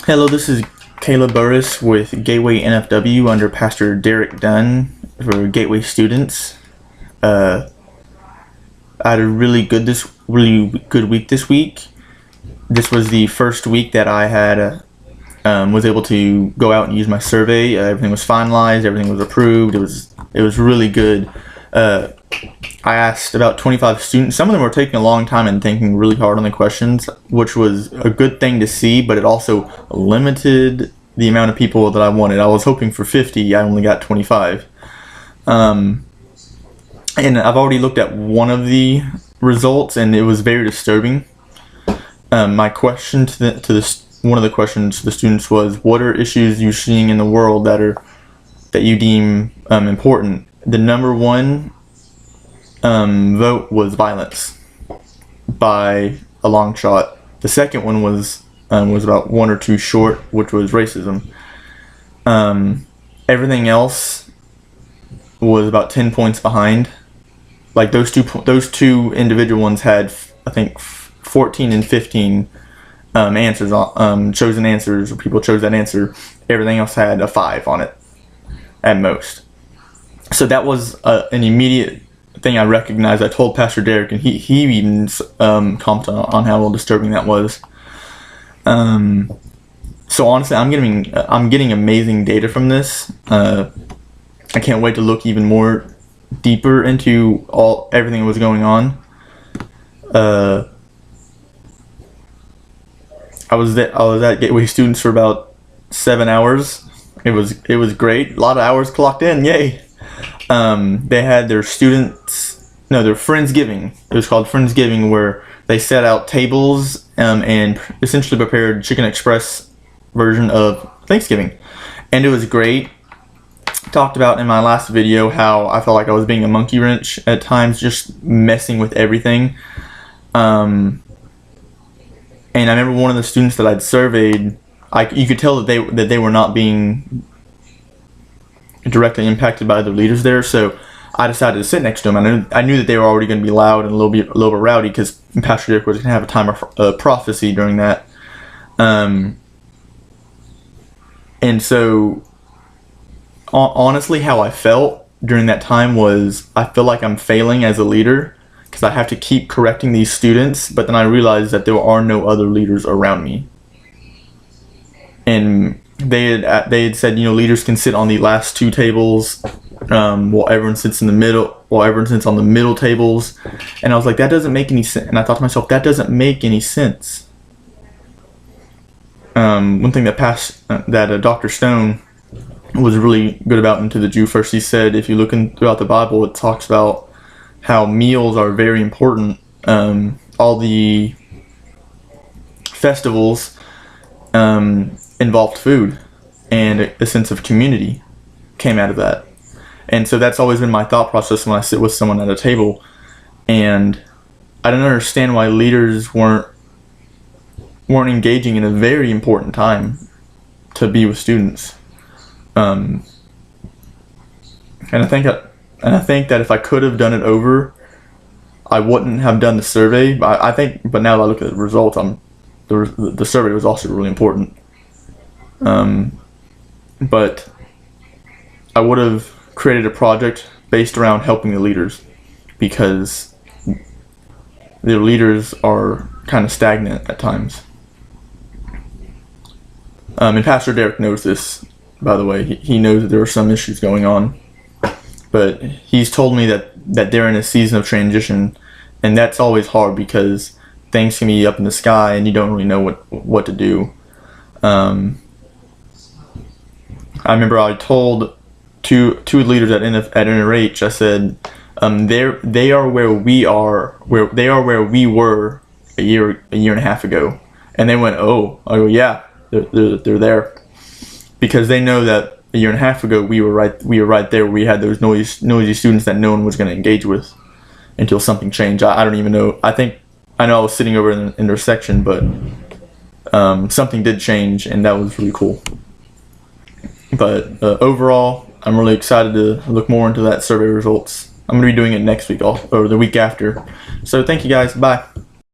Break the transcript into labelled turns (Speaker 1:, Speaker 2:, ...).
Speaker 1: Hello, this is Caleb Burris with Gateway NFW under Pastor Derek Dunn for Gateway students. I had a really good week this week. This was the first week that I had was able to go out and use my survey. Everything was finalized. Everything was approved. It was really good. I asked about 25 students. Some of them were taking a long time and thinking really hard on the questions, which was a good thing to see, but it also limited the amount of people that I wanted. I was hoping for 50. I only got 25. And I've already looked at one of the results, and it was very disturbing. My question one of the questions to the students was, what are issues you're seeing in the world that you deem important? The number one vote was violence by a long shot. The second one was about one or two short, which was racism. Everything else was about 10 points behind. Like those two individual ones had, I think, 14 and 15 answers, chosen answers, or people chose that answer. Everything else had a 5 on it at most. So that was an immediate thing I recognized. I told Pastor Derek, and he even commented on how disturbing that was. So honestly, I'm getting amazing data from this. I can't wait to look even more deeper into everything that was going on. I was at Gateway Students for about 7 hours. It was great. A lot of hours clocked in. Yay! They had their Friendsgiving. It was called Friendsgiving, where they set out tables and essentially prepared Chicken Express version of Thanksgiving. And it was great. Talked about in my last video how I felt like I was being a monkey wrench at times, just messing with everything. And I remember one of the students that I'd surveyed, you could tell that they were not being directly impacted by the leaders there, so I decided to sit next to them. I knew that they were already going to be loud and a little bit rowdy because Pastor Derek was going to have a time of prophecy during that. And so, honestly, how I felt during that time was I feel like I'm failing as a leader because I have to keep correcting these students, but then I realized that there are no other leaders around me. And they had said, leaders can sit on the last two tables, while everyone sits in the middle, while everyone sits on the middle tables. And I was like, that doesn't make any sense. And I thought to myself, that doesn't make any sense. One thing that Dr. Stone was really good about Into the Jew First, he said, if you look throughout the Bible, it talks about how meals are very important. All the festivals involved food, and a sense of community came out of that. And so that's always been my thought process when I sit with someone at a table. And I don't understand why leaders weren't engaging in a very important time to be with students. And I think that if I could have done it over, I wouldn't have done the survey. But now that I look at the results, the survey was also really important. But I would have created a project based around helping the leaders, because the leaders are kind of stagnant at times. And Pastor Derek knows this, by the way. He knows that there are some issues going on, but he's told me that they're in a season of transition, and that's always hard because things can be up in the sky and you don't really know what to do. I remember I told two leaders at NRH, I said, they are where we were a year and a half ago. And they went, oh. I go, yeah, they're there. Because they know that a year and a half ago we were right there. We had those noisy students that no one was going to engage with until something changed. I don't even know. I know I was sitting over in their section, but something did change, and that was really cool. But overall, I'm really excited to look more into that survey results. I'm going to be doing it next week or the week after. So thank you guys. Bye.